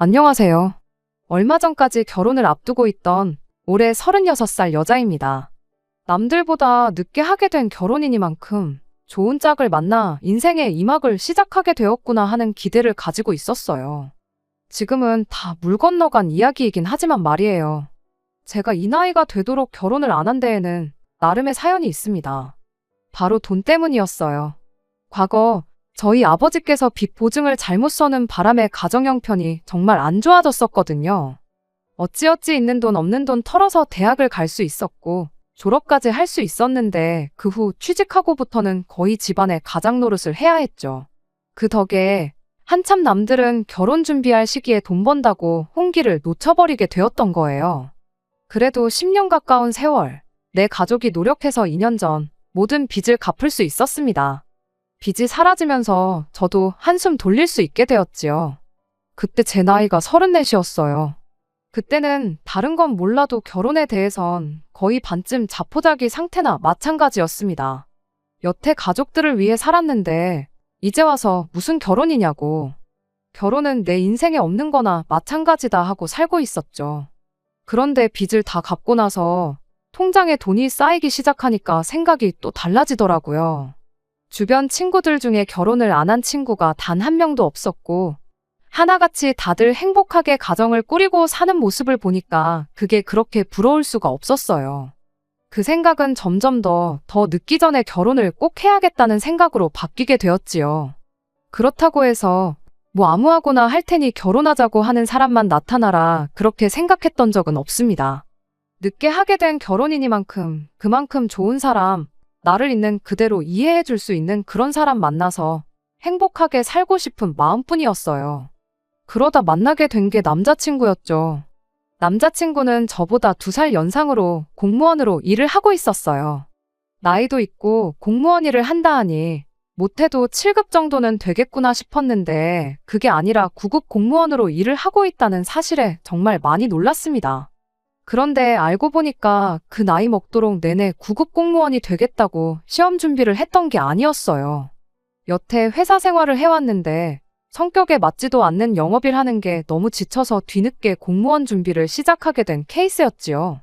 안녕하세요. 얼마 전까지 결혼을 앞두고 있던 올해 36살 여자입니다. 남들보다 늦게 하게 된 결혼이니만큼 좋은 짝을 만나 인생의 2막을 시작하게 되었구나 하는 기대를 가지고 있었어요. 지금은 다 물 건너간 이야기이긴 하지만 말이에요. 제가 이 나이가 되도록 결혼을 안 한 데에는 나름의 사연이 있습니다. 바로 돈 때문이었어요. 과거 저희 아버지께서 빚 보증을 잘못 써는 바람에 가정 형편이 정말 안 좋아졌었거든요. 어찌어찌 있는 돈 없는 돈 털어서 대학을 갈 수 있었고 졸업까지 할 수 있었는데 그 후 취직하고부터는 거의 집안의 가장 노릇을 해야 했죠. 그 덕에 한참 남들은 결혼 준비할 시기에 돈 번다고 홍기를 놓쳐버리게 되었던 거예요. 그래도 10년 가까운 세월, 내 가족이 노력해서 2년 전 모든 빚을 갚을 수 있었습니다. 빚이 사라지면서 저도 한숨 돌릴 수 있게 되었지요. 그때 제 나이가 34이었어요. 그때는 다른 건 몰라도 결혼에 대해선 거의 반쯤 자포자기 상태나 마찬가지였습니다. 여태 가족들을 위해 살았는데 이제 와서 무슨 결혼이냐고. 결혼은 내 인생에 없는 거나 마찬가지다 하고 살고 있었죠. 그런데 빚을 다 갚고 나서 통장에 돈이 쌓이기 시작하니까 생각이 또 달라지더라고요. 주변 친구들 중에 결혼을 안 한 친구가 단 한 명도 없었고 하나같이 다들 행복하게 가정을 꾸리고 사는 모습을 보니까 그게 그렇게 부러울 수가 없었어요. 그 생각은 점점 더 늦기 전에 결혼을 꼭 해야겠다는 생각으로 바뀌게 되었지요. 그렇다고 해서 뭐 아무하고나 할 테니 결혼하자고 하는 사람만 나타나라 그렇게 생각했던 적은 없습니다. 늦게 하게 된 결혼이니만큼 그만큼 좋은 사람, 나를 있는 그대로 이해해 줄 수 있는 그런 사람 만나서 행복하게 살고 싶은 마음뿐이었어요. 그러다 만나게 된 게 남자친구였죠. 남자친구는 저보다 2살 연상으로 공무원으로 일을 하고 있었어요. 나이도 있고 공무원 일을 한다 하니 못해도 7급 정도는 되겠구나 싶었는데 그게 아니라 9급 공무원으로 일을 하고 있다는 사실에 정말 많이 놀랐습니다. 그런데 알고 보니까 그 나이 먹도록 내내 9급 공무원이 되겠다고 시험 준비를 했던 게 아니었어요. 여태 회사 생활을 해왔는데 성격에 맞지도 않는 영업일 하는 게 너무 지쳐서 뒤늦게 공무원 준비를 시작하게 된 케이스였지요.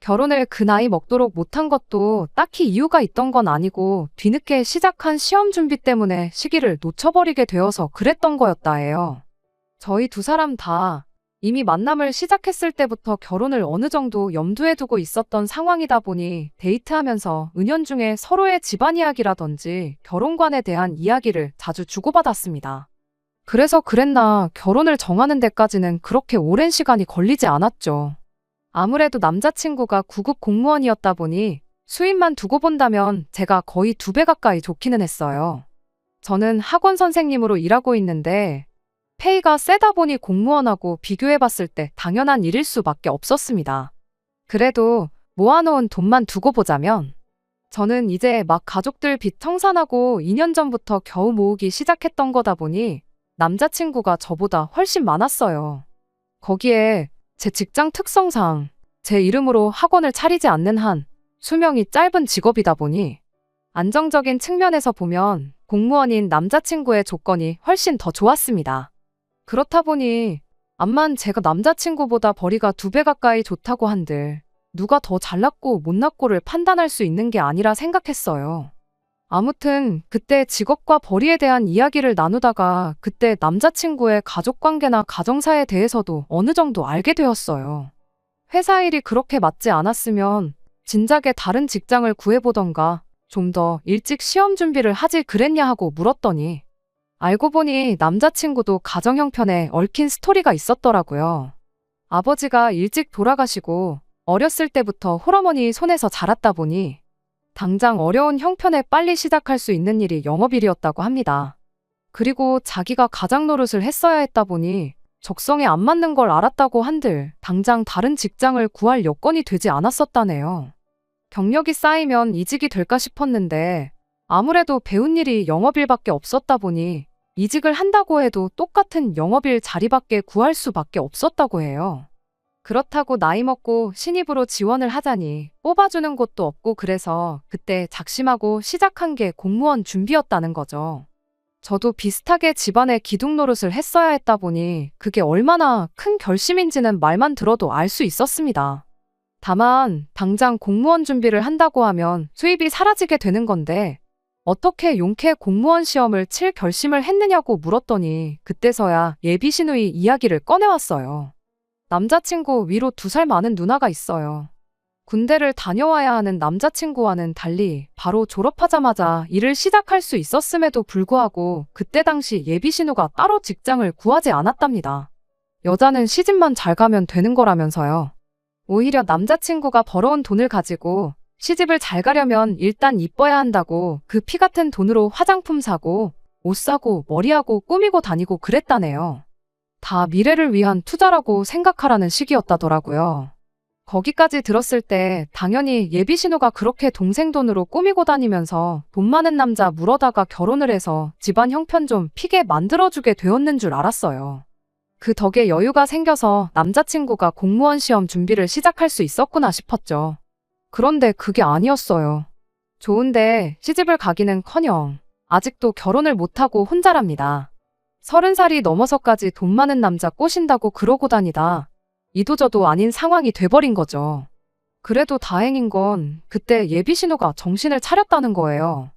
결혼을 그 나이 먹도록 못한 것도 딱히 이유가 있던 건 아니고 뒤늦게 시작한 시험 준비 때문에 시기를 놓쳐버리게 되어서 그랬던 거였다 해요. 저희 2사람 다 이미 만남을 시작했을 때부터 결혼을 어느 정도 염두에 두고 있었던 상황이다 보니 데이트하면서 은연중에 서로의 집안 이야기라든지 결혼관에 대한 이야기를 자주 주고받았습니다. 그래서 그랬나 결혼을 정하는 데까지는 그렇게 오랜 시간이 걸리지 않았죠. 아무래도 남자친구가 9급 공무원이었다 보니 수입만 두고 본다면 제가 거의 2배 가까이 좋기는 했어요. 저는 학원 선생님으로 일하고 있는데 페이가 세다 보니 공무원하고 비교해봤을 때 당연한 일일 수밖에 없었습니다. 그래도 모아놓은 돈만 두고 보자면 저는 이제 막 가족들 빚 청산하고 2년 전부터 겨우 모으기 시작했던 거다 보니 남자친구가 저보다 훨씬 많았어요. 거기에 제 직장 특성상 제 이름으로 학원을 차리지 않는 한 수명이 짧은 직업이다 보니 안정적인 측면에서 보면 공무원인 남자친구의 조건이 훨씬 더 좋았습니다. 그렇다 보니 암만 제가 남자친구보다 벌이가 2배 가까이 좋다고 한들 누가 더 잘났고 못났고를 판단할 수 있는 게 아니라 생각했어요. 아무튼 그때 직업과 벌이에 대한 이야기를 나누다가 그때 남자친구의 가족관계나 가정사에 대해서도 어느 정도 알게 되었어요. 회사 일이 그렇게 맞지 않았으면 진작에 다른 직장을 구해보던가 좀 더 일찍 시험 준비를 하지 그랬냐 하고 물었더니 알고 보니 남자친구도 가정 형편에 얽힌 스토리가 있었더라고요. 아버지가 일찍 돌아가시고 어렸을 때부터 홀어머니 손에서 자랐다 보니 당장 어려운 형편에 빨리 시작할 수 있는 일이 영업일이었다고 합니다. 그리고 자기가 가장 노릇을 했어야 했다 보니 적성에 안 맞는 걸 알았다고 한들 당장 다른 직장을 구할 여건이 되지 않았었다네요. 경력이 쌓이면 이직이 될까 싶었는데 아무래도 배운 일이 영업일밖에 없었다 보니 이직을 한다고 해도 똑같은 영업일 자리밖에 구할 수밖에 없었다고 해요. 그렇다고 나이 먹고 신입으로 지원을 하자니 뽑아주는 곳도 없고 그래서 그때 작심하고 시작한 게 공무원 준비였다는 거죠. 저도 비슷하게 집안의 기둥 노릇을 했어야 했다 보니 그게 얼마나 큰 결심인지는 말만 들어도 알 수 있었습니다. 다만 당장 공무원 준비를 한다고 하면 수입이 사라지게 되는 건데 어떻게 용케 공무원 시험을 칠 결심을 했느냐고 물었더니 그때서야 예비 시누이 이야기를 꺼내왔어요. 남자친구 위로 2살 많은 누나가 있어요. 군대를 다녀와야 하는 남자친구와는 달리 바로 졸업하자마자 일을 시작할 수 있었음에도 불구하고 그때 당시 예비 신우가 따로 직장을 구하지 않았답니다. 여자는 시집만 잘 가면 되는 거라면서요. 오히려 남자친구가 벌어온 돈을 가지고 시집을 잘 가려면 일단 이뻐야 한다고 그 피 같은 돈으로 화장품 사고 옷 사고 머리하고 꾸미고 다니고 그랬다네요. 다 미래를 위한 투자라고 생각하라는 식이었다더라고요. 거기까지 들었을 때 당연히 예비 신우가 그렇게 동생 돈으로 꾸미고 다니면서 돈 많은 남자 물어다가 결혼을 해서 집안 형편 좀 피게 만들어주게 되었는 줄 알았어요. 그 덕에 여유가 생겨서 남자친구가 공무원 시험 준비를 시작할 수 있었구나 싶었죠. 그런데 그게 아니었어요. 좋은데 시집을 가기는커녕 아직도 결혼을 못하고 혼자랍니다. 30살이 넘어서까지 돈 많은 남자 꼬신다고 그러고 다니다 이도저도 아닌 상황이 돼버린 거죠. 그래도 다행인 건 그때 예비 신우가 정신을 차렸다는 거예요.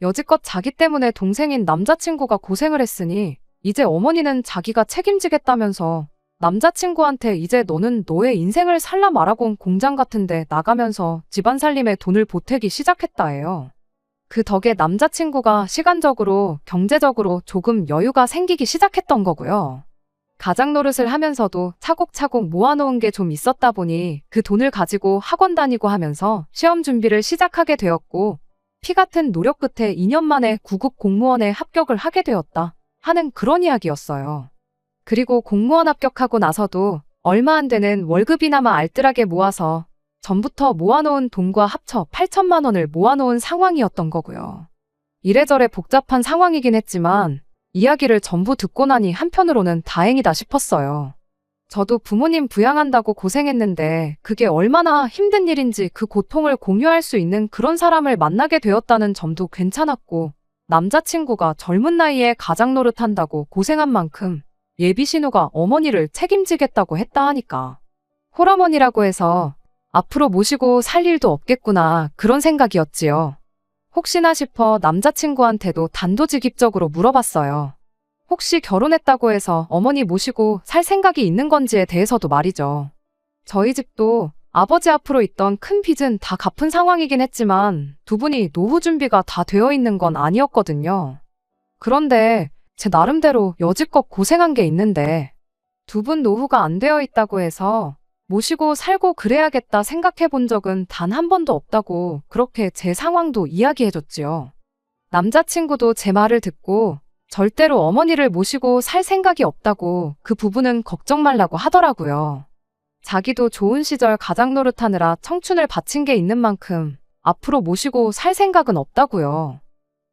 여지껏 자기 때문에 동생인 남자친구가 고생을 했으니 이제 어머니는 자기가 책임지겠다면서 남자친구한테 이제 너는 너의 인생을 살라 말하곤 공장 같은데 나가면서 집안 살림에 돈을 보태기 시작했다 해요. 그 덕에 남자친구가 시간적으로 경제적으로 조금 여유가 생기기 시작했던 거고요. 가장 노릇을 하면서도 차곡차곡 모아놓은 게 좀 있었다 보니 그 돈을 가지고 학원 다니고 하면서 시험 준비를 시작하게 되었고 피 같은 노력 끝에 2년 만에 구급 공무원에 합격을 하게 되었다 하는 그런 이야기였어요. 그리고 공무원 합격하고 나서도 얼마 안 되는 월급이나마 알뜰하게 모아서 전부터 모아놓은 돈과 합쳐 8천만 원을 모아놓은 상황이었던 거고요. 이래저래 복잡한 상황이긴 했지만 이야기를 전부 듣고 나니 한편으로는 다행이다 싶었어요. 저도 부모님 부양한다고 고생했는데 그게 얼마나 힘든 일인지 그 고통을 공유할 수 있는 그런 사람을 만나게 되었다는 점도 괜찮았고 남자친구가 젊은 나이에 가장 노릇한다고 고생한 만큼 예비 신우가 어머니를 책임지겠다고 했다 하니까 홀어머니라고 해서 앞으로 모시고 살 일도 없겠구나 그런 생각이었지요. 혹시나 싶어 남자친구한테도 단도직입적으로 물어봤어요. 혹시 결혼했다고 해서 어머니 모시고 살 생각이 있는 건지에 대해서도 말이죠. 저희 집도 아버지 앞으로 있던 큰 빚은 다 갚은 상황이긴 했지만 두 분이 노후 준비가 다 되어 있는 건 아니었거든요. 그런데 제 나름대로 여지껏 고생한 게 있는데 두 분 노후가 안 되어 있다고 해서 모시고 살고 그래야겠다 생각해 본 적은 단 한 번도 없다고 그렇게 제 상황도 이야기해줬지요. 남자친구도 제 말을 듣고 절대로 어머니를 모시고 살 생각이 없다고 그 부분은 걱정 말라고 하더라고요. 자기도 좋은 시절 가장 노릇하느라 청춘을 바친 게 있는 만큼 앞으로 모시고 살 생각은 없다고요.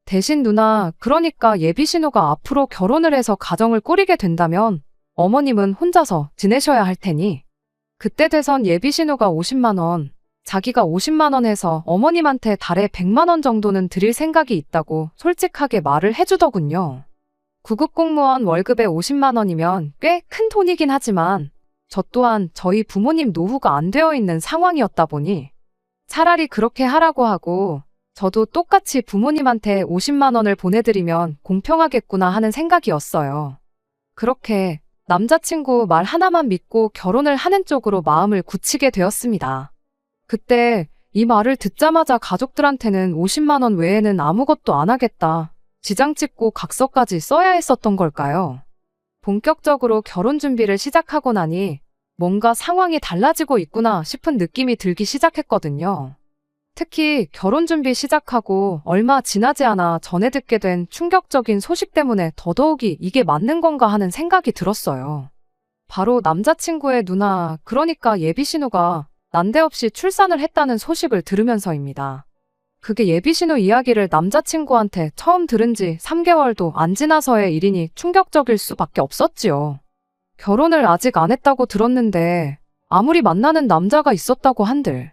대신 누나, 그러니까 예비 신우가 앞으로 결혼을 해서 가정을 꾸리게 된다면 어머님은 혼자서 지내셔야 할 테니 그때 돼선 예비 신우가 50만 원, 자기가 50만 원 해서 어머님한테 달에 100만 원 정도는 드릴 생각이 있다고 솔직하게 말을 해주더군요. 구급 공무원 월급에 50만 원이면 꽤 큰 돈이긴 하지만 저 또한 저희 부모님 노후가 안 되어 있는 상황이었다 보니 차라리 그렇게 하라고 하고 저도 똑같이 부모님한테 50만 원을 보내드리면 공평하겠구나 하는 생각이었어요. 그렇게 남자친구 말 하나만 믿고 결혼을 하는 쪽으로 마음을 굳히게 되었습니다. 그때 이 말을 듣자마자 가족들한테는 50만 원 외에는 아무것도 안 하겠다. 지장 찍고 각서까지 써야 했었던 걸까요? 본격적으로 결혼 준비를 시작하고 나니 뭔가 상황이 달라지고 있구나 싶은 느낌이 들기 시작했거든요. 특히 결혼 준비 시작하고 얼마 지나지 않아 전해 듣게 된 충격적인 소식 때문에 더더욱이 이게 맞는 건가 하는 생각이 들었어요. 바로 남자친구의 누나, 그러니까 예비 신우가 난데없이 출산을 했다는 소식을 들으면서입니다. 그게 예비 신우 이야기를 남자친구한테 처음 들은 지 3개월도 안 지나서의 일이니 충격적일 수밖에 없었지요. 결혼을 아직 안 했다고 들었는데 아무리 만나는 남자가 있었다고 한들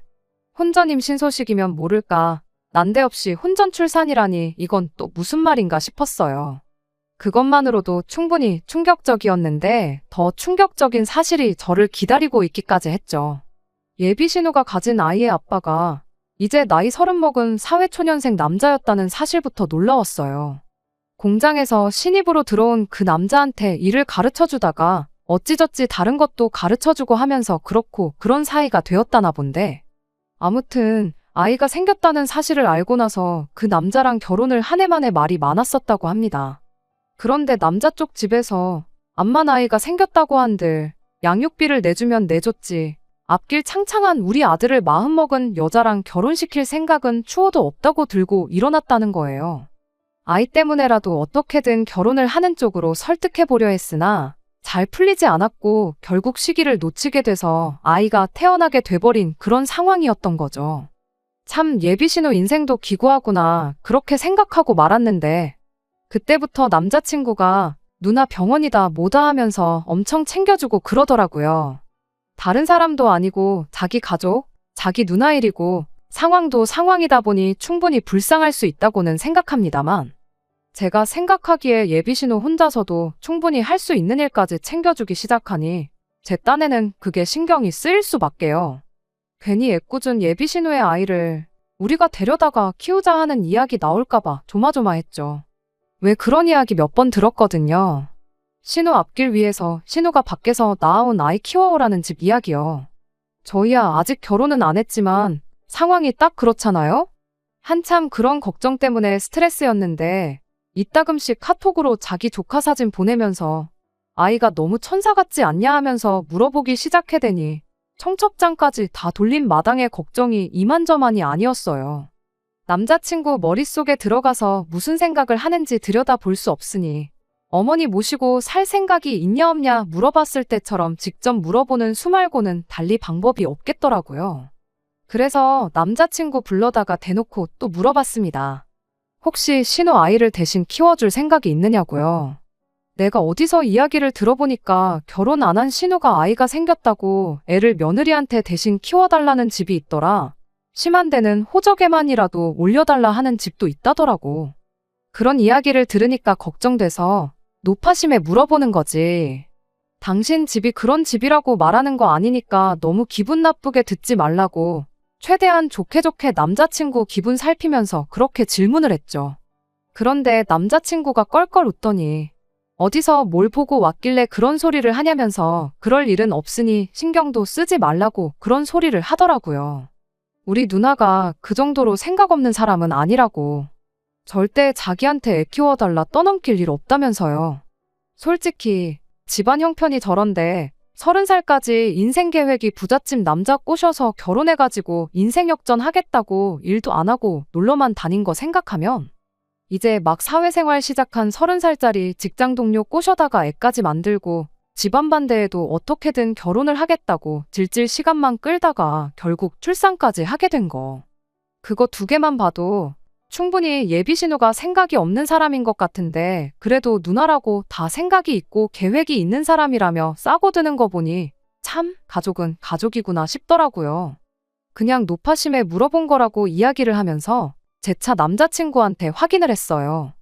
혼전 임신 소식이면 모를까 난데없이 혼전 출산이라니 이건 또 무슨 말인가 싶었어요. 그것만으로도 충분히 충격적이었는데 더 충격적인 사실이 저를 기다리고 있기까지 했죠. 예비 신우가 가진 아이의 아빠가 이제 나이 30 먹은 사회초년생 남자였다는 사실부터 놀라웠어요. 공장에서 신입으로 들어온 그 남자한테 일을 가르쳐주다가 어찌저찌 다른 것도 가르쳐주고 하면서 그렇고 그런 사이가 되었다나 본데, 아무튼 아이가 생겼다는 사실을 알고 나서 그 남자랑 결혼을 한 해 만에 말이 많았었다고 합니다. 그런데 남자 쪽 집에서 암만 아이가 생겼다고 한들 양육비를 내주면 내줬지 앞길 창창한 우리 아들을 마음먹은 여자랑 결혼시킬 생각은 추호도 없다고 들고 일어났다는 거예요. 아이 때문에라도 어떻게든 결혼을 하는 쪽으로 설득해보려 했으나 잘 풀리지 않았고 결국 시기를 놓치게 돼서 아이가 태어나게 돼버린 그런 상황이었던 거죠. 참 예비신우 인생도 기구하구나 그렇게 생각하고 말았는데, 그때부터 남자친구가 누나 병원이다 뭐다 하면서 엄청 챙겨주고 그러더라고요. 다른 사람도 아니고 자기 가족, 자기 누나 일이고 상황도 상황이다 보니 충분히 불쌍할 수 있다고는 생각합니다만, 제가 생각하기에 예비신우 혼자서도 충분히 할 수 있는 일까지 챙겨주기 시작하니 제 딴에는 그게 신경이 쓰일 수밖에요. 괜히 애꿎은 예비신우의 아이를 우리가 데려다가 키우자 하는 이야기 나올까봐 조마조마했죠. 왜 그런 이야기 몇 번 들었거든요. 신우 앞길 위해서 신우가 밖에서 낳아온 아이 키워오라는 집 이야기요. 저희야 아직 결혼은 안 했지만 상황이 딱 그렇잖아요? 한참 그런 걱정 때문에 스트레스였는데 이따금씩 카톡으로 자기 조카 사진 보내면서 아이가 너무 천사 같지 않냐 하면서 물어보기 시작해대니 청첩장까지 다 돌린 마당에 걱정이 이만저만이 아니었어요. 남자친구 머릿속에 들어가서 무슨 생각을 하는지 들여다볼 수 없으니 어머니 모시고 살 생각이 있냐 없냐 물어봤을 때처럼 직접 물어보는 수 말고는 달리 방법이 없겠더라고요. 그래서 남자친구 불러다가 대놓고 또 물어봤습니다. 혹시 신우 아이를 대신 키워줄 생각이 있느냐고요. 내가 어디서 이야기를 들어보니까 결혼 안 한 신우가 아이가 생겼다고 애를 며느리한테 대신 키워달라는 집이 있더라. 심한 데는 호적에만이라도 올려달라 하는 집도 있다더라고. 그런 이야기를 들으니까 걱정돼서 노파심에 물어보는 거지. 당신 집이 그런 집이라고 말하는 거 아니니까 너무 기분 나쁘게 듣지 말라고 최대한 좋게 남자친구 기분 살피면서 그렇게 질문을 했죠. 그런데 남자친구가 껄껄 웃더니 어디서 뭘 보고 왔길래 그런 소리를 하냐면서 그럴 일은 없으니 신경도 쓰지 말라고 그런 소리를 하더라고요. 우리 누나가 그 정도로 생각 없는 사람은 아니라고. 절대 자기한테 애 키워달라 떠넘길 일 없다면서요. 솔직히 집안 형편이 저런데 30살까지 인생 계획이 부잣집 남자 꼬셔서 결혼해가지고 인생 역전 하겠다고 일도 안 하고 놀러만 다닌 거 생각하면 이제 막 사회생활 시작한 30살짜리 직장 동료 꼬셔다가 애까지 만들고 집안 반대에도 어떻게든 결혼을 하겠다고 질질 시간만 끌다가 결국 출산까지 하게 된 거. 그거 두 개만 봐도 충분히 예비신우가 생각이 없는 사람인 것 같은데 그래도 누나라고 다 생각이 있고 계획이 있는 사람이라며 싸고 드는 거 보니 참 가족은 가족이구나 싶더라고요. 그냥 노파심에 물어본 거라고 이야기를 하면서 재차 남자친구한테 확인을 했어요.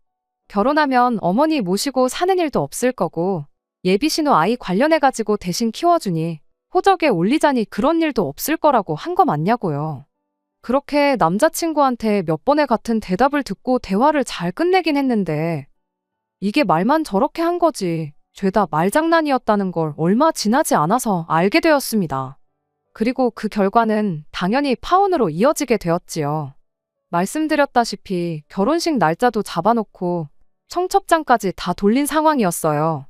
결혼하면 어머니 모시고 사는 일도 없을 거고 예비신우 아이 관련해가지고 대신 키워주니 호적에 올리자니 그런 일도 없을 거라고 한 거 맞냐고요. 그렇게 남자친구한테 몇 번의 같은 대답을 듣고 대화를 잘 끝내긴 했는데 이게 말만 저렇게 한 거지 죄다 말장난이었다는 걸 얼마 지나지 않아서 알게 되었습니다. 그리고 그 결과는 당연히 파혼으로 이어지게 되었지요. 말씀드렸다시피 결혼식 날짜도 잡아놓고 청첩장까지 다 돌린 상황이었어요.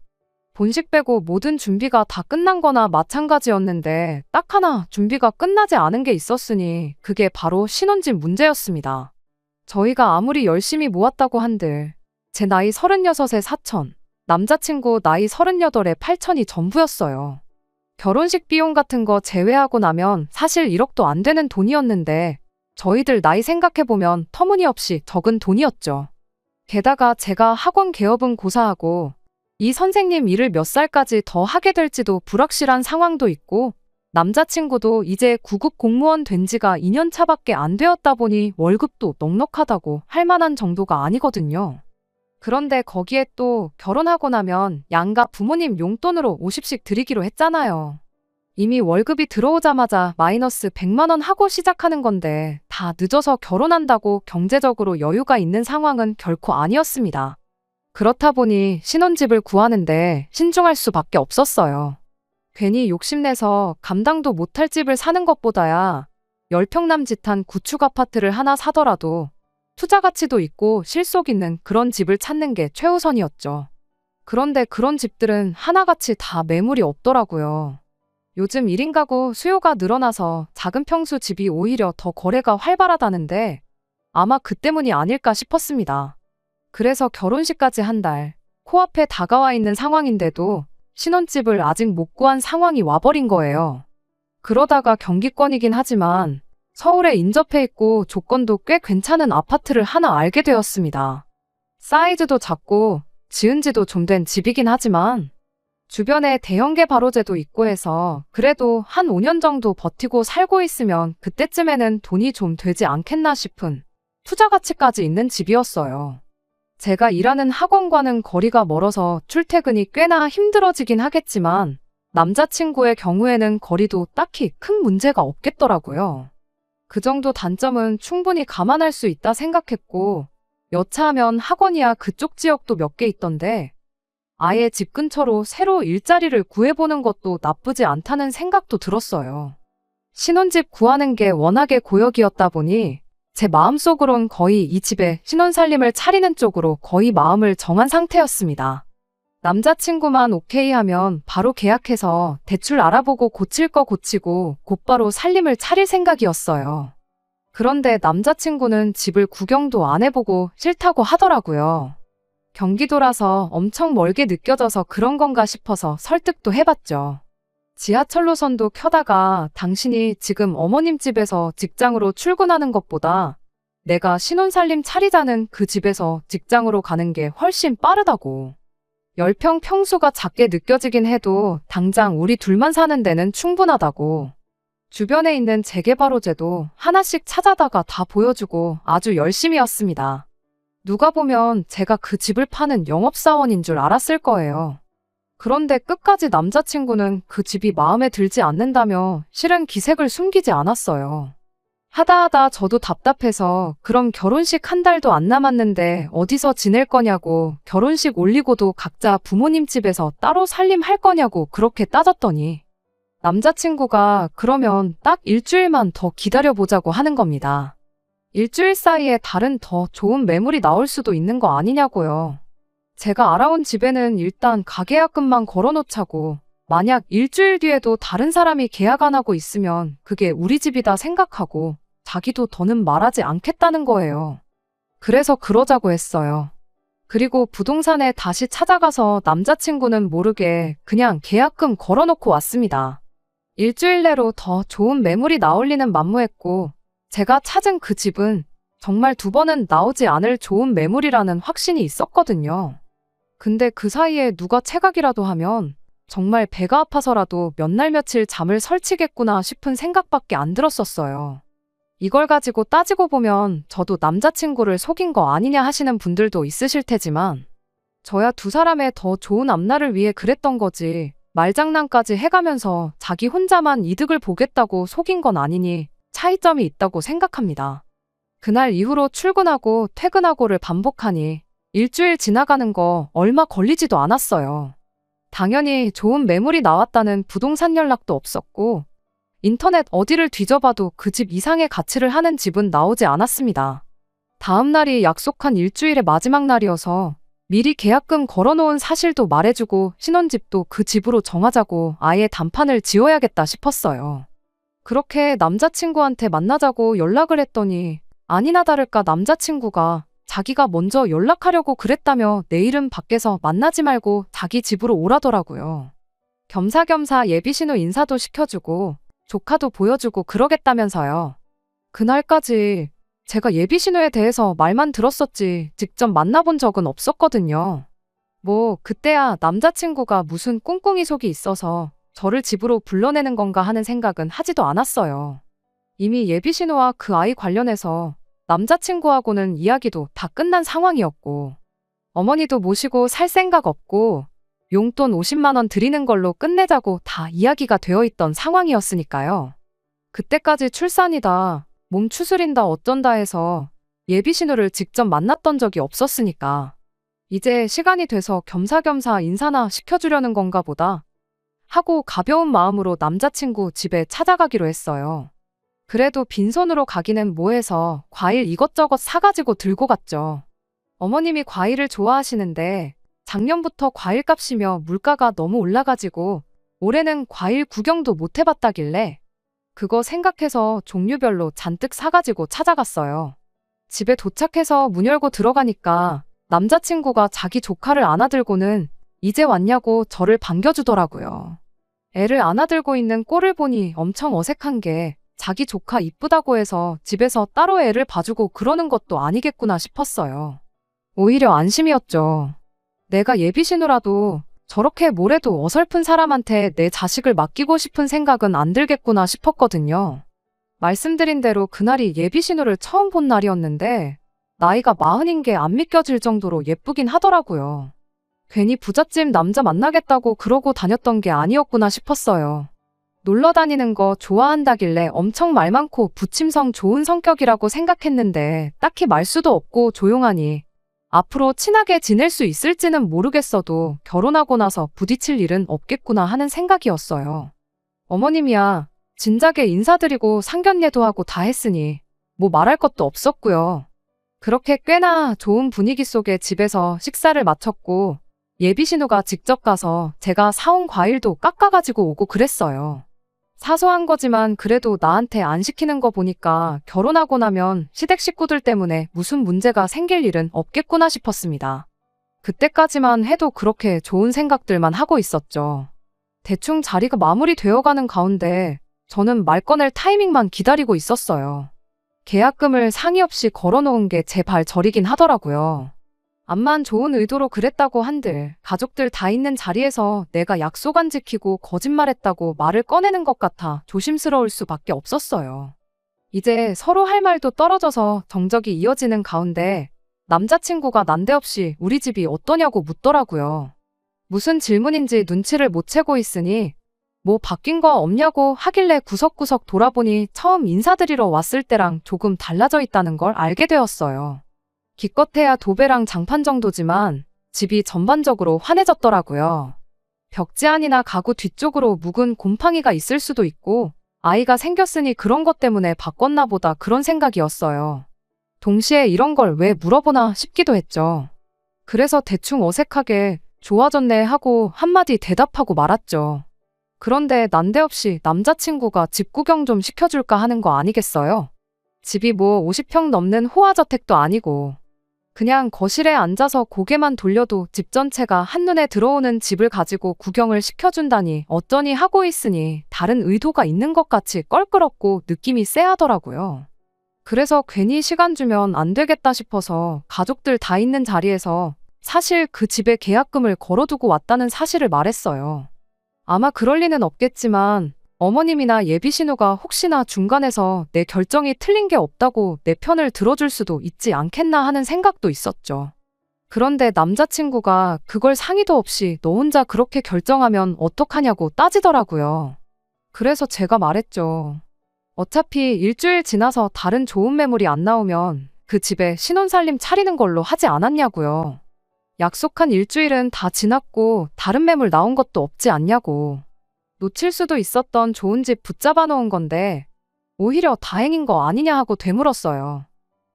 본식 빼고 모든 준비가 다 끝난 거나 마찬가지였는데 딱 하나 준비가 끝나지 않은 게 있었으니 그게 바로 신혼집 문제였습니다. 저희가 아무리 열심히 모았다고 한들 제 나이 36에 4천, 남자친구 나이 38에 8천이 전부였어요. 결혼식 비용 같은 거 제외하고 나면 사실 1억도 안 되는 돈이었는데 저희들 나이 생각해보면 터무니없이 적은 돈이었죠. 게다가 제가 학원 개업은 고사하고 이 선생님 일을 몇 살까지 더 하게 될지도 불확실한 상황도 있고 남자친구도 이제 9급 공무원 된 지가 2년 차밖에 안 되었다 보니 월급도 넉넉하다고 할 만한 정도가 아니거든요. 그런데 거기에 또 결혼하고 나면 양가 부모님 용돈으로 50씩 드리기로 했잖아요. 이미 월급이 들어오자마자 마이너스 100만 원 하고 시작하는 건데 다 늦어서 결혼한다고 경제적으로 여유가 있는 상황은 결코 아니었습니다. 그렇다 보니 신혼집을 구하는데 신중할 수밖에 없었어요. 괜히 욕심내서 감당도 못할 집을 사는 것보다야 10평 남짓한 구축 아파트를 하나 사더라도 투자 가치도 있고 실속 있는 그런 집을 찾는 게 최우선이었죠. 그런데 그런 집들은 하나같이 다 매물이 없더라고요. 요즘 1인 가구 수요가 늘어나서 작은 평수 집이 오히려 더 거래가 활발하다는데 아마 그 때문이 아닐까 싶었습니다. 그래서 결혼식까지 한 달 코앞에 다가와 있는 상황인데도 신혼집을 아직 못 구한 상황이 와버린 거예요. 그러다가 경기권이긴 하지만 서울에 인접해 있고 조건도 꽤 괜찮은 아파트를 하나 알게 되었습니다. 사이즈도 작고 지은 지도 좀 된 집이긴 하지만 주변에 대형계 바로제도 있고 해서 그래도 한 5년 정도 버티고 살고 있으면 그때쯤에는 돈이 좀 되지 않겠나 싶은 투자 가치까지 있는 집이었어요. 제가 일하는 학원과는 거리가 멀어서 출퇴근이 꽤나 힘들어지긴 하겠지만 남자친구의 경우에는 거리도 딱히 큰 문제가 없겠더라고요. 그 정도 단점은 충분히 감안할 수 있다 생각했고 여차하면 학원이야 그쪽 지역도 몇 개 있던데 아예 집 근처로 새로 일자리를 구해보는 것도 나쁘지 않다는 생각도 들었어요. 신혼집 구하는 게 워낙에 고역이었다 보니 제 마음속으론 거의 이 집에 신혼살림을 차리는 쪽으로 거의 마음을 정한 상태였습니다. 남자친구만 오케이 하면 바로 계약해서 대출 알아보고 고칠 거 고치고 곧바로 살림을 차릴 생각이었어요. 그런데 남자친구는 집을 구경도 안 해보고 싫다고 하더라고요. 경기도라서 엄청 멀게 느껴져서 그런 건가 싶어서 설득도 해봤죠. 지하철 노선도 켜다가 당신이 지금 어머님 집에서 직장으로 출근하는 것보다 내가 신혼살림 차리자는 그 집에서 직장으로 가는 게 훨씬 빠르다고. 10평 평수가 작게 느껴지긴 해도 당장 우리 둘만 사는 데는 충분하다고. 주변에 있는 재개발호재도 하나씩 찾아다가 다 보여주고 아주 열심히였습니다. 누가 보면 제가 그 집을 파는 영업사원인 줄 알았을 거예요. 그런데 끝까지 남자친구는 그 집이 마음에 들지 않는다며 실은 기색을 숨기지 않았어요. 하다 저도 답답해서 그럼 결혼식 한 달도 안 남았는데 어디서 지낼 거냐고 결혼식 올리고도 각자 부모님 집에서 따로 살림할 거냐고 그렇게 따졌더니 남자친구가 그러면 딱 일주일만 더 기다려보자고 하는 겁니다. 일주일 사이에 다른 더 좋은 매물이 나올 수도 있는 거 아니냐고요. 제가 알아온 집에는 일단 가계약금만 걸어놓자고 만약 일주일 뒤에도 다른 사람이 계약 안 하고 있으면 그게 우리 집이다 생각하고 자기도 더는 말하지 않겠다는 거예요. 그래서 그러자고 했어요. 그리고 부동산에 다시 찾아가서 남자친구는 모르게 그냥 계약금 걸어놓고 왔습니다. 일주일 내로 더 좋은 매물이 나올 리는 만무했고 제가 찾은 그 집은 정말 2번은 나오지 않을 좋은 매물이라는 확신이 있었거든요. 근데 그 사이에 누가 체각이라도 하면 정말 배가 아파서라도 몇 날 며칠 잠을 설치겠구나 싶은 생각밖에 안 들었었어요. 이걸 가지고 따지고 보면 저도 남자친구를 속인 거 아니냐 하시는 분들도 있으실 테지만 저야 두 사람의 더 좋은 앞날을 위해 그랬던 거지 말장난까지 해가면서 자기 혼자만 이득을 보겠다고 속인 건 아니니 차이점이 있다고 생각합니다. 그날 이후로 출근하고 퇴근하고를 반복하니 일주일 지나가는 거 얼마 걸리지도 않았어요. 당연히 좋은 매물이 나왔다는 부동산 연락도 없었고 인터넷 어디를 뒤져봐도 그 집 이상의 가치를 하는 집은 나오지 않았습니다. 다음 날이 약속한 일주일의 마지막 날이어서 미리 계약금 걸어놓은 사실도 말해주고 신혼집도 그 집으로 정하자고 아예 단판을 지어야겠다 싶었어요. 그렇게 남자친구한테 만나자고 연락을 했더니 아니나 다를까 남자친구가 자기가 먼저 연락하려고 그랬다며 내일은 밖에서 만나지 말고 자기 집으로 오라더라고요. 겸사겸사 예비신호 인사도 시켜주고 조카도 보여주고 그러겠다면서요. 그날까지 제가 예비신호에 대해서 말만 들었었지 직접 만나본 적은 없었거든요. 뭐 그때야 남자친구가 무슨 꿍꿍이 속이 있어서 저를 집으로 불러내는 건가 하는 생각은 하지도 않았어요. 이미 예비신호와 그 아이 관련해서 남자친구하고는 이야기도 다 끝난 상황이었고 어머니도 모시고 살 생각 없고 용돈 50만 원 드리는 걸로 끝내자고 다 이야기가 되어 있던 상황이었으니까요. 그때까지 출산이다, 몸 추스린다 어쩐다 해서 예비 신우를 직접 만났던 적이 없었으니까 이제 시간이 돼서 겸사겸사 인사나 시켜주려는 건가 보다 하고 가벼운 마음으로 남자친구 집에 찾아가기로 했어요. 그래도 빈손으로 가기는 뭐해서 과일 이것저것 사가지고 들고 갔죠. 어머님이 과일을 좋아하시는데 작년부터 과일값이며 물가가 너무 올라가지고 올해는 과일 구경도 못 해봤다길래 그거 생각해서 종류별로 잔뜩 사가지고 찾아갔어요. 집에 도착해서 문 열고 들어가니까 남자친구가 자기 조카를 안아들고는 이제 왔냐고 저를 반겨주더라고요. 애를 안아들고 있는 꼴을 보니 엄청 어색한 게 자기 조카 이쁘다고 해서 집에서 따로 애를 봐주고 그러는 것도 아니겠구나 싶었어요. 오히려 안심이었죠. 내가 예비신우라도 저렇게 뭐래도 어설픈 사람한테 내 자식을 맡기고 싶은 생각은 안 들겠구나 싶었거든요. 말씀드린 대로 그날이 예비신우를 처음 본 날이었는데 나이가 40인 게 안 믿겨질 정도로 예쁘긴 하더라고요. 괜히 부잣집 남자 만나겠다고 그러고 다녔던 게 아니었구나 싶었어요. 놀러 다니는 거 좋아한다길래 엄청 말 많고 부침성 좋은 성격이라고 생각했는데 딱히 말수도 없고 조용하니 앞으로 친하게 지낼 수 있을지는 모르겠어도 결혼하고 나서 부딪힐 일은 없겠구나 하는 생각이었어요. 어머님이야 진작에 인사드리고 상견례도 하고 다 했으니 뭐 말할 것도 없었고요. 그렇게 꽤나 좋은 분위기 속에 집에서 식사를 마쳤고 예비신우가 직접 가서 제가 사온 과일도 깎아가지고 오고 그랬어요. 사소한 거지만 그래도 나한테 안 시키는 거 보니까 결혼하고 나면 시댁 식구들 때문에 무슨 문제가 생길 일은 없겠구나 싶었습니다. 그때까지만 해도 그렇게 좋은 생각들만 하고 있었죠. 대충 자리가 마무리되어가는 가운데 저는 말 꺼낼 타이밍만 기다리고 있었어요. 계약금을 상의 없이 걸어놓은 게 제 발 저리긴 하더라고요. 암만 좋은 의도로 그랬다고 한들 가족들 다 있는 자리에서 내가 약속 안 지키고 거짓말했다고 말을 꺼내는 것 같아 조심스러울 수밖에 없었어요. 이제 서로 할 말도 떨어져서 정적이 이어지는 가운데 남자친구가 난데없이 우리 집이 어떠냐고 묻더라고요. 무슨 질문인지 눈치를 못 채고 있으니 뭐 바뀐 거 없냐고 하길래 구석구석 돌아보니 처음 인사드리러 왔을 때랑 조금 달라져 있다는 걸 알게 되었어요. 기껏해야 도배랑 장판 정도지만 집이 전반적으로 환해졌더라고요. 벽지 안이나 가구 뒤쪽으로 묵은 곰팡이가 있을 수도 있고 아이가 생겼으니 그런 것 때문에 바꿨나 보다 그런 생각이었어요. 동시에 이런 걸 왜 물어보나 싶기도 했죠. 그래서 대충 어색하게 좋아졌네 하고 한마디 대답하고 말았죠. 그런데 난데없이 남자친구가 집 구경 좀 시켜줄까 하는 거 아니겠어요? 집이 뭐 50평 넘는 호화저택도 아니고 그냥 거실에 앉아서 고개만 돌려도 집 전체가 한눈에 들어오는 집을 가지고 구경을 시켜준다니 어쩌니 하고 있으니 다른 의도가 있는 것 같이 껄끄럽고 느낌이 쎄하더라고요. 그래서 괜히 시간 주면 안 되겠다 싶어서 가족들 다 있는 자리에서 사실 그 집에 계약금을 걸어두고 왔다는 사실을 말했어요. 아마 그럴 리는 없겠지만 어머님이나 예비신우가 혹시나 중간에서 내 결정이 틀린 게 없다고 내 편을 들어줄 수도 있지 않겠나 하는 생각도 있었죠. 그런데 남자친구가 그걸 상의도 없이 너 혼자 그렇게 결정하면 어떡하냐고 따지더라고요. 그래서 제가 말했죠. 어차피 일주일 지나서 다른 좋은 매물이 안 나오면 그 집에 신혼살림 차리는 걸로 하지 않았냐고요. 약속한 일주일은 다 지났고 다른 매물 나온 것도 없지 않냐고. 놓칠 수도 있었던 좋은 집 붙잡아 놓은 건데 오히려 다행인 거 아니냐 하고 되물었어요.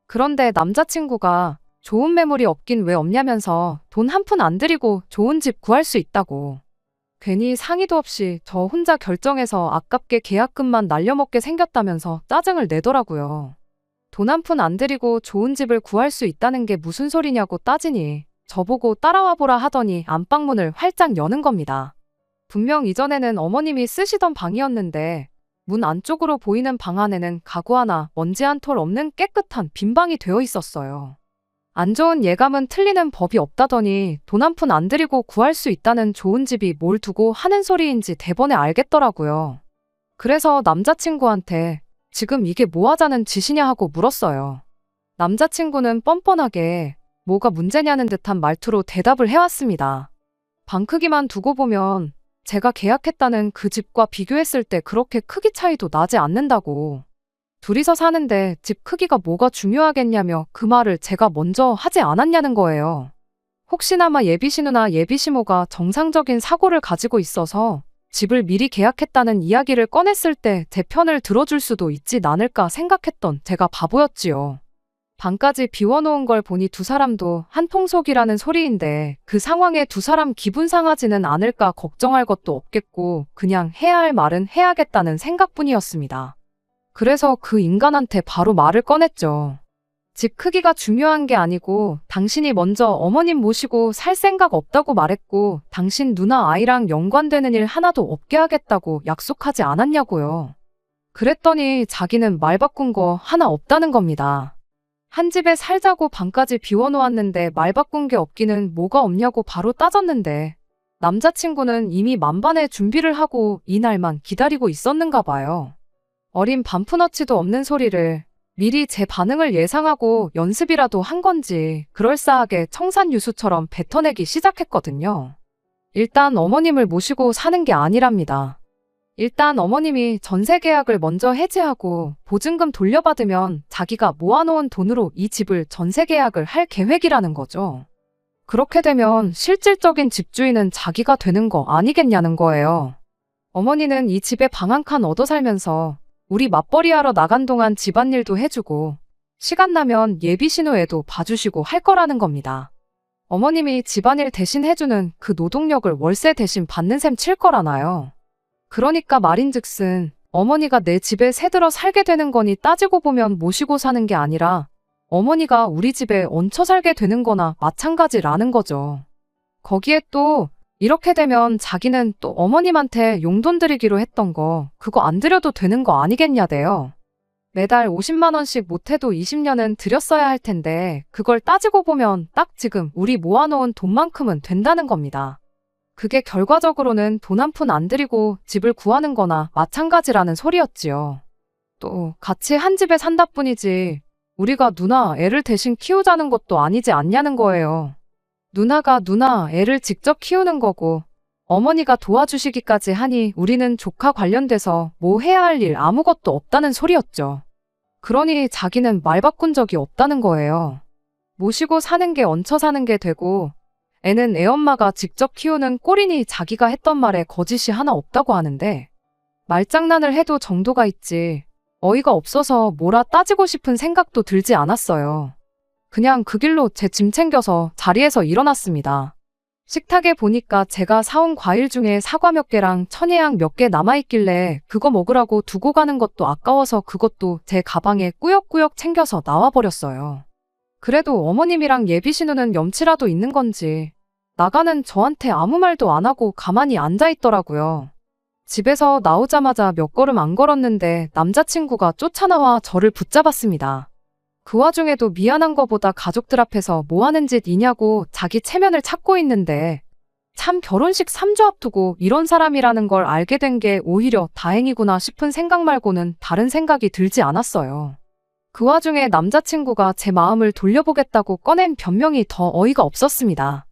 그런데 남자친구가 좋은 매물이 없긴 왜 없냐면서 돈 한 푼 안 들이고 좋은 집 구할 수 있다고. 괜히 상의도 없이 저 혼자 결정해서 아깝게 계약금만 날려먹게 생겼다면서 짜증을 내더라고요. 돈 한 푼 안 들이고 좋은 집을 구할 수 있다는 게 무슨 소리냐고 따지니 저보고 따라와 보라 하더니 안방문을 활짝 여는 겁니다. 분명 이전에는 어머님이 쓰시던 방이었는데 문 안쪽으로 보이는 방 안에는 가구 하나 먼지 한 톨 없는 깨끗한 빈 방이 되어 있었어요. 안 좋은 예감은 틀리는 법이 없다더니 돈 한 푼 안 들이고 구할 수 있다는 좋은 집이 뭘 두고 하는 소리인지 대번에 알겠더라고요. 그래서 남자친구한테 지금 이게 뭐 하자는 짓이냐 하고 물었어요. 남자친구는 뻔뻔하게 뭐가 문제냐는 듯한 말투로 대답을 해왔습니다. 방 크기만 두고 보면 제가 계약했다는 그 집과 비교했을 때 그렇게 크기 차이도 나지 않는다고. 둘이서 사는데 집 크기가 뭐가 중요하겠냐며 그 말을 제가 먼저 하지 않았냐는 거예요. 혹시나마 예비신우나 예비시모가 정상적인 사고를 가지고 있어서 집을 미리 계약했다는 이야기를 꺼냈을 때 제 편을 들어줄 수도 있지 않을까 생각했던 제가 바보였지요. 방까지 비워놓은 걸 보니 두 사람도 한통속이라는 소리인데 그 상황에 두 사람 기분 상하지는 않을까 걱정할 것도 없겠고 그냥 해야 할 말은 해야겠다는 생각뿐이었습니다. 그래서 그 인간한테 바로 말을 꺼냈죠. 집 크기가 중요한 게 아니고 당신이 먼저 어머님 모시고 살 생각 없다고 말했고 당신 누나 아이랑 연관되는 일 하나도 없게 하겠다고 약속하지 않았냐고요. 그랬더니 자기는 말 바꾼 거 하나 없다는 겁니다. 한 집에 살자고 방까지 비워놓았는데 말 바꾼 게 없기는 뭐가 없냐고 바로 따졌는데 남자친구는 이미 만반의 준비를 하고 이날만 기다리고 있었는가 봐요. 어린 반푼어치도 없는 소리를 미리 제 반응을 예상하고 연습이라도 한 건지 그럴싸하게 청산유수처럼 뱉어내기 시작했거든요. 일단 어머님을 모시고 사는 게 아니랍니다. 일단 어머님이 전세 계약을 먼저 해지하고 보증금 돌려받으면 자기가 모아놓은 돈으로 이 집을 전세 계약을 할 계획이라는 거죠. 그렇게 되면 실질적인 집주인은 자기가 되는 거 아니겠냐는 거예요. 어머니는 이 집에 방 한 칸 얻어 살면서 우리 맞벌이 하러 나간 동안 집안일도 해주고 시간 나면 예비신우 애도 봐주시고 할 거라는 겁니다. 어머님이 집안일 대신 해주는 그 노동력을 월세 대신 받는 셈 칠 거라나요. 그러니까 말인즉슨 어머니가 내 집에 새들어 살게 되는 거니 따지고 보면 모시고 사는 게 아니라 어머니가 우리 집에 얹혀 살게 되는 거나 마찬가지라는 거죠. 거기에 또 이렇게 되면 자기는 또 어머님한테 용돈 드리기로 했던 거 그거 안 드려도 되는 거 아니겠냐대요. 매달 50만 원씩 못해도 20년은 드렸어야 할 텐데 그걸 따지고 보면 딱 지금 우리 모아놓은 돈만큼은 된다는 겁니다. 그게 결과적으로는 돈 한 푼 안 들이고 집을 구하는 거나 마찬가지라는 소리였지요. 또 같이 한 집에 산다 뿐이지 우리가 누나 애를 대신 키우자는 것도 아니지 않냐는 거예요. 누나가 누나 애를 직접 키우는 거고 어머니가 도와주시기까지 하니 우리는 조카 관련돼서 뭐 해야 할 일 아무것도 없다는 소리였죠. 그러니 자기는 말 바꾼 적이 없다는 거예요. 모시고 사는 게 얹혀 사는 게 되고 애는 애엄마가 직접 키우는 꼴이니 자기가 했던 말에 거짓이 하나 없다고 하는데 말장난을 해도 정도가 있지 어이가 없어서 뭐라 따지고 싶은 생각도 들지 않았어요. 그냥 그 길로 제 짐 챙겨서 자리에서 일어났습니다. 식탁에 보니까 제가 사온 과일 중에 사과 몇 개랑 천혜향 몇 개 남아있길래 그거 먹으라고 두고 가는 것도 아까워서 그것도 제 가방에 꾸역꾸역 챙겨서 나와버렸어요. 그래도 어머님이랑 예비신우는 염치라도 있는 건지 나가는 저한테 아무 말도 안 하고 가만히 앉아있더라고요. 집에서 나오자마자 몇 걸음 안 걸었는데 남자친구가 쫓아나와 저를 붙잡았습니다. 그 와중에도 미안한 거보다 가족들 앞에서 뭐 하는 짓이냐고 자기 체면을 찾고 있는데 참 결혼식 3주 앞두고 이런 사람이라는 걸 알게 된 게 오히려 다행이구나 싶은 생각 말고는 다른 생각이 들지 않았어요. 그 와중에 남자친구가 제 마음을 돌려보겠다고 꺼낸 변명이 더 어이가 없었습니다.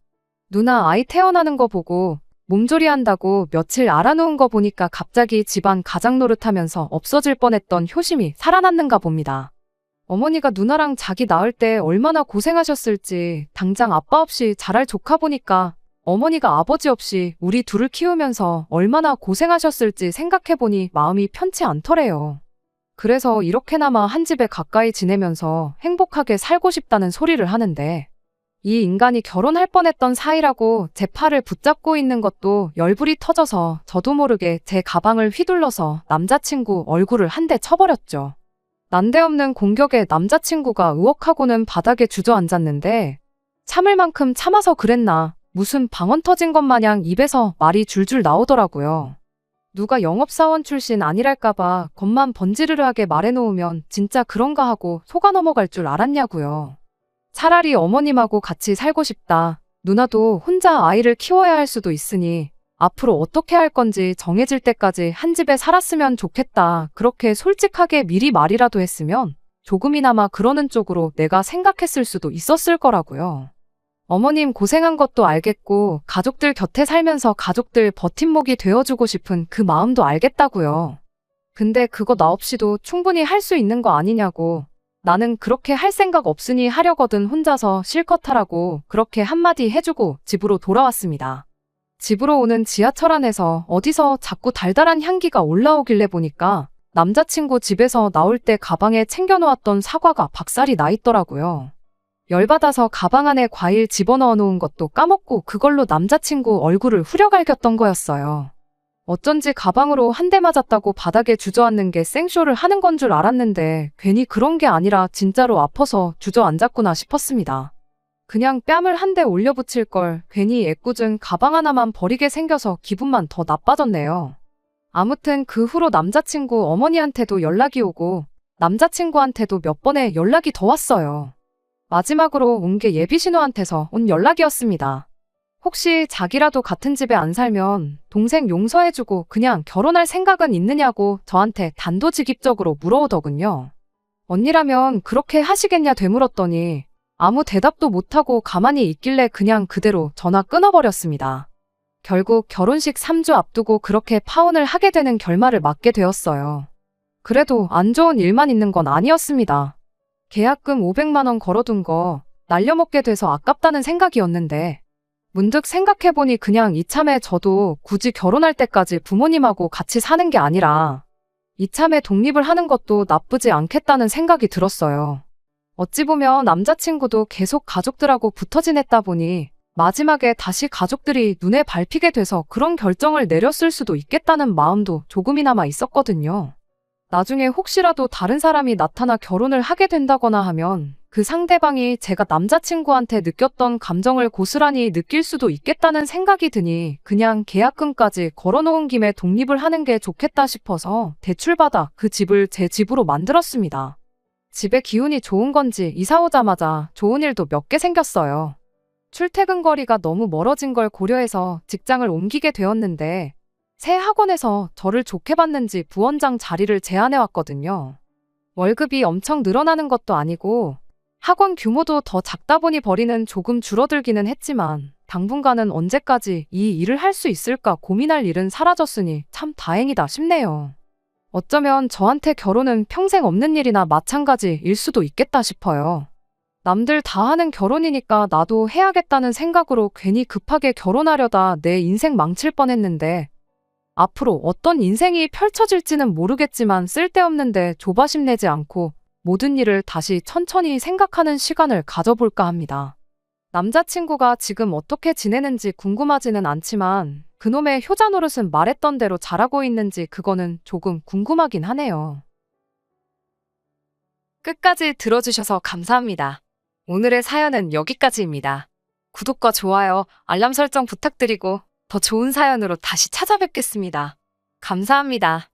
누나 아이 태어나는 거 보고 몸조리 한다고 며칠 알아놓은 거 보니까 갑자기 집안 가장 노릇하면서 없어질 뻔했던 효심이 살아났는가 봅니다. 어머니가 누나랑 자기 낳을 때 얼마나 고생하셨을지 당장 아빠 없이 자랄 조카 보니까 어머니가 아버지 없이 우리 둘을 키우면서 얼마나 고생하셨을지 생각해보니 마음이 편치 않더래요. 그래서 이렇게나마 한 집에 가까이 지내면서 행복하게 살고 싶다는 소리를 하는데 이 인간이 결혼할 뻔했던 사이라고 제 팔을 붙잡고 있는 것도 열불이 터져서 저도 모르게 제 가방을 휘둘러서 남자친구 얼굴을 한 대 쳐버렸죠. 난데없는 공격에 남자친구가 으억하고는 바닥에 주저앉았는데 참을 만큼 참아서 그랬나 무슨 방언 터진 것 마냥 입에서 말이 줄줄 나오더라고요. 누가 영업사원 출신 아니랄까봐 겉만 번지르르하게 말해놓으면 진짜 그런가 하고 속아 넘어갈 줄 알았냐고요. 차라리 어머님하고 같이 살고 싶다. 누나도 혼자 아이를 키워야 할 수도 있으니 앞으로 어떻게 할 건지 정해질 때까지 한 집에 살았으면 좋겠다. 그렇게 솔직하게 미리 말이라도 했으면 조금이나마 그러는 쪽으로 내가 생각했을 수도 있었을 거라고요. 어머님 고생한 것도 알겠고 가족들 곁에 살면서 가족들 버팀목이 되어주고 싶은 그 마음도 알겠다고요. 근데 그거 나 없이도 충분히 할 수 있는 거 아니냐고. 나는 그렇게 할 생각 없으니 하려거든 혼자서 실컷 하라고 그렇게 한마디 해주고 집으로 돌아왔습니다. 집으로 오는 지하철 안에서 어디서 자꾸 달달한 향기가 올라오길래 보니까 남자친구 집에서 나올 때 가방에 챙겨놓았던 사과가 박살이 나 있더라고요. 열받아서 가방 안에 과일 집어넣어 놓은 것도 까먹고 그걸로 남자친구 얼굴을 후려갈겼던 거였어요. 어쩐지 가방으로 한 대 맞았다고 바닥에 주저앉는 게 생쇼를 하는 건 줄 알았는데 괜히 그런 게 아니라 진짜로 아파서 주저앉았구나 싶었습니다. 그냥 뺨을 한 대 올려붙일 걸 괜히 애꿎은 가방 하나만 버리게 생겨서 기분만 더 나빠졌네요. 아무튼 그 후로 남자친구 어머니한테도 연락이 오고 남자친구한테도 몇 번의 연락이 더 왔어요. 마지막으로 온 게 예비신우한테서 온 연락이었습니다. 혹시 자기라도 같은 집에 안 살면 동생 용서해주고 그냥 결혼할 생각은 있느냐고 저한테 단도직입적으로 물어오더군요. 언니라면 그렇게 하시겠냐 되물었더니 아무 대답도 못하고 가만히 있길래 그냥 그대로 전화 끊어버렸습니다. 결국 결혼식 3주 앞두고 그렇게 파혼을 하게 되는 결말을 맞게 되었어요. 그래도 안 좋은 일만 있는 건 아니었습니다. 계약금 500만 원 걸어둔 거 날려먹게 돼서 아깝다는 생각이었는데 문득 생각해보니 그냥 이참에 저도 굳이 결혼할 때까지 부모님하고 같이 사는 게 아니라 이참에 독립을 하는 것도 나쁘지 않겠다는 생각이 들었어요. 어찌 보면 남자친구도 계속 가족들하고 붙어 지냈다 보니 마지막에 다시 가족들이 눈에 밟히게 돼서 그런 결정을 내렸을 수도 있겠다는 마음도 조금이나마 있었거든요. 나중에 혹시라도 다른 사람이 나타나 결혼을 하게 된다거나 하면 그 상대방이 제가 남자친구한테 느꼈던 감정을 고스란히 느낄 수도 있겠다는 생각이 드니 그냥 계약금까지 걸어놓은 김에 독립을 하는 게 좋겠다 싶어서 대출받아 그 집을 제 집으로 만들었습니다. 집에 기운이 좋은 건지 이사 오자마자 좋은 일도 몇 개 생겼어요. 출퇴근 거리가 너무 멀어진 걸 고려해서 직장을 옮기게 되었는데 새 학원에서 저를 좋게 봤는지 부원장 자리를 제안해왔거든요. 월급이 엄청 늘어나는 것도 아니고 학원 규모도 더 작다 보니 벌이는 조금 줄어들기는 했지만 당분간은 언제까지 이 일을 할 수 있을까 고민할 일은 사라졌으니 참 다행이다 싶네요. 어쩌면 저한테 결혼은 평생 없는 일이나 마찬가지일 수도 있겠다 싶어요. 남들 다 하는 결혼이니까 나도 해야겠다는 생각으로 괜히 급하게 결혼하려다 내 인생 망칠 뻔했는데 앞으로 어떤 인생이 펼쳐질지는 모르겠지만 쓸데없는데 조바심 내지 않고 모든 일을 다시 천천히 생각하는 시간을 가져볼까 합니다. 남자친구가 지금 어떻게 지내는지 궁금하지는 않지만 그놈의 효자 노릇은 말했던 대로 잘하고 있는지 그거는 조금 궁금하긴 하네요. 끝까지 들어주셔서 감사합니다. 오늘의 사연은 여기까지입니다. 구독과 좋아요, 알람 설정 부탁드리고 더 좋은 사연으로 다시 찾아뵙겠습니다. 감사합니다.